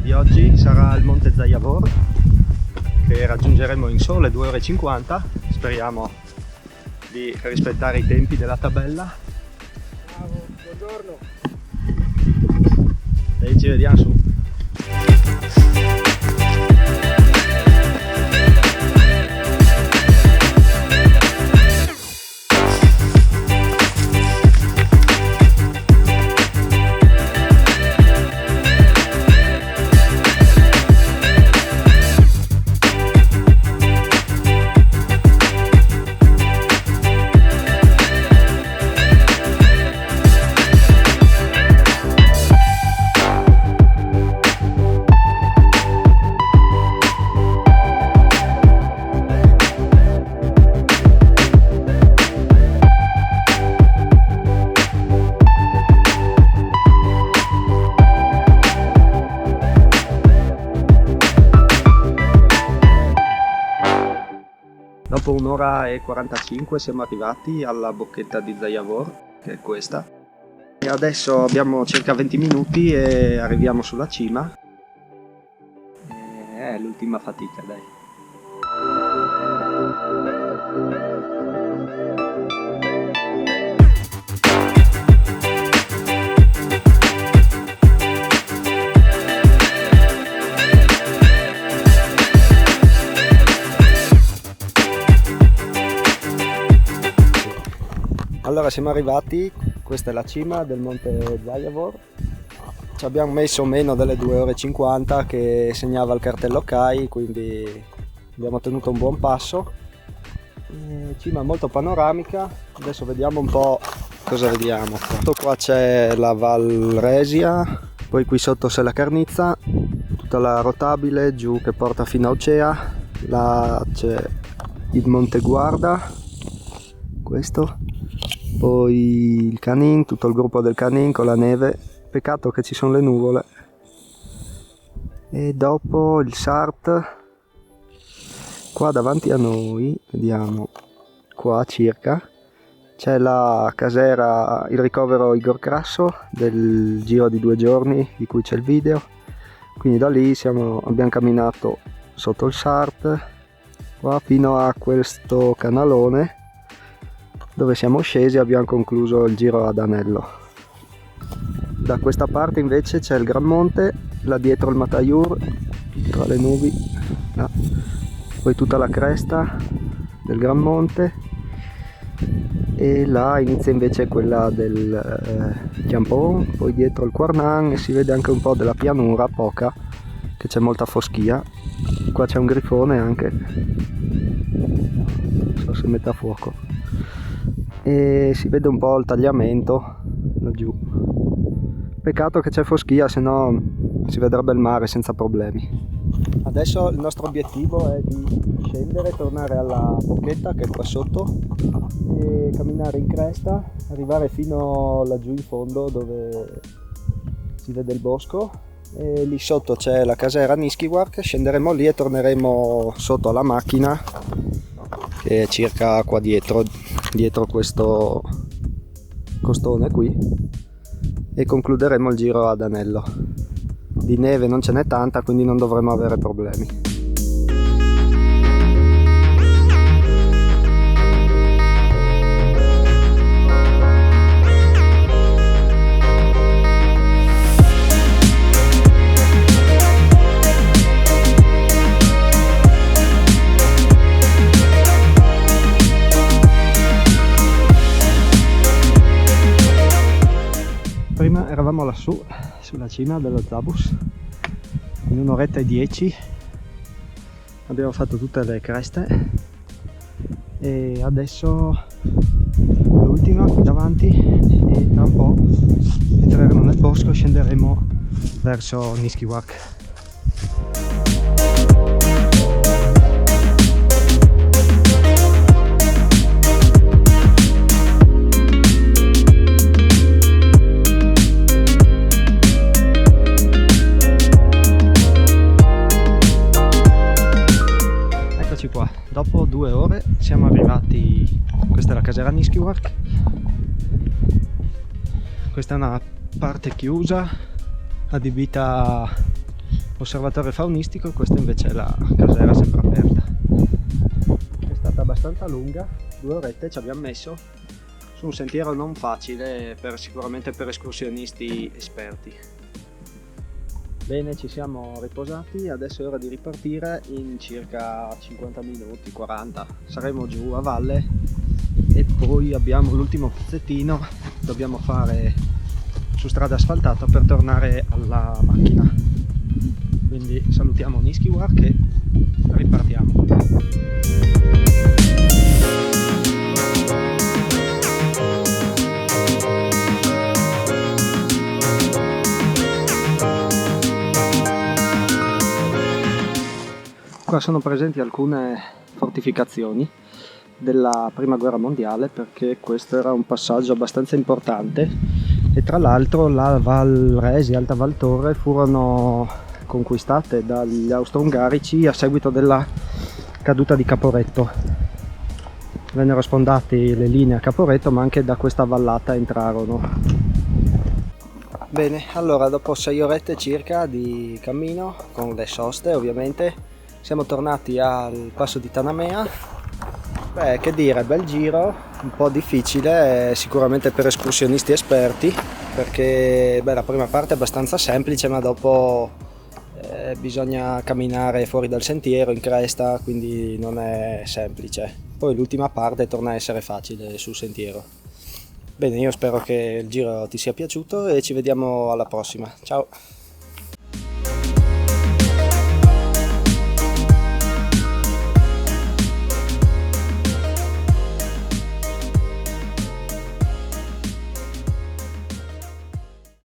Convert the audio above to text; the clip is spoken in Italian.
di oggi sarà il Monte Zayavor, che raggiungeremo in sole 2 ore e 50. Speriamo di rispettare i tempi della tabella. Ciao, buongiorno. E ci vediamo su. Dopo 1 ora e 45 siamo arrivati alla bocchetta di Zayavor, che è questa. E adesso abbiamo circa 20 minuti e arriviamo sulla cima. È l'ultima fatica, dai. Allora siamo arrivati, questa è la cima del Monte Zayavor. Ci abbiamo messo meno delle 2 ore e 50 che segnava il cartello OK, quindi abbiamo tenuto un buon passo. Cima molto panoramica, adesso vediamo un po' cosa vediamo. Sotto qua c'è la Val Resia, poi qui sotto c'è la Carnizza, tutta la rotabile giù che porta fino a Ocea. Là c'è il Monte Guarda, questo. Poi il Canin, tutto il gruppo del Canin con la neve, peccato che ci sono le nuvole. E dopo il Sart, qua davanti a noi, vediamo, qua circa, c'è la casera, il ricovero Igor Crasso del giro di 2 giorni di cui c'è il video. Quindi da lì abbiamo camminato sotto il Sart, qua fino a questo canalone, dove siamo scesi e abbiamo concluso il giro ad Anello. Da questa parte invece c'è il Gran Monte, là dietro il Matayur, tra le nubi, là. Poi tutta la cresta del Gran Monte, e là inizia invece quella del Chiampon, poi dietro il Quarnan, e si vede anche un po' della pianura, poca, che c'è molta foschia. Qua c'è un grifone anche, non so se mette a fuoco. E si vede un po' il tagliamento laggiù. Peccato che c'è foschia, se no si vedrebbe il mare senza problemi. Adesso il nostro obiettivo è di scendere, tornare alla bocchetta che è qua sotto e camminare in cresta, arrivare fino laggiù in fondo dove si vede il bosco, e lì sotto c'è la casera Niskiwak. Scenderemo lì e torneremo sotto alla macchina che è circa qua dietro questo costone qui, e concluderemo il giro ad Anello. Di neve non ce n'è tanta, quindi non dovremo avere problemi. Prima eravamo lassù, sulla cima dello Zabus, in 1 oretta e 10 abbiamo fatto tutte le creste, e adesso l'ultima qui davanti, e tra un po' entreremo nel bosco e scenderemo verso Niskiwak. Qua, dopo 2 ore siamo arrivati, questa è la casera Niskiwak, questa è una parte chiusa adibita osservatorio faunistico, questa invece è la casera sempre aperta. È stata abbastanza lunga, 2 orette ci abbiamo messo su un sentiero non facile sicuramente per escursionisti esperti. Bene, ci siamo riposati, adesso è ora di ripartire in circa 50 minuti, 40. Saremo giù a valle e poi abbiamo l'ultimo pezzettino, dobbiamo fare su strada asfaltata per tornare alla macchina. Quindi salutiamo Niskiwar e ripartiamo. Qua sono presenti alcune fortificazioni della prima guerra mondiale, perché questo era un passaggio abbastanza importante e tra l'altro la Val Resi e Alta Val Torre furono conquistate dagli austro-ungarici a seguito della caduta di Caporetto. Vennero sfondate le linee a Caporetto, ma anche da questa vallata entrarono. Bene, allora dopo 6 orette circa di cammino, con le soste ovviamente, siamo tornati al passo di Tanamea. Beh, che dire, bel giro, un po' difficile sicuramente per escursionisti esperti, perché la prima parte è abbastanza semplice, ma dopo bisogna camminare fuori dal sentiero in cresta, quindi non è semplice. Poi l'ultima parte torna a essere facile sul sentiero. Bene, io spero che il giro ti sia piaciuto e ci vediamo alla prossima. Ciao!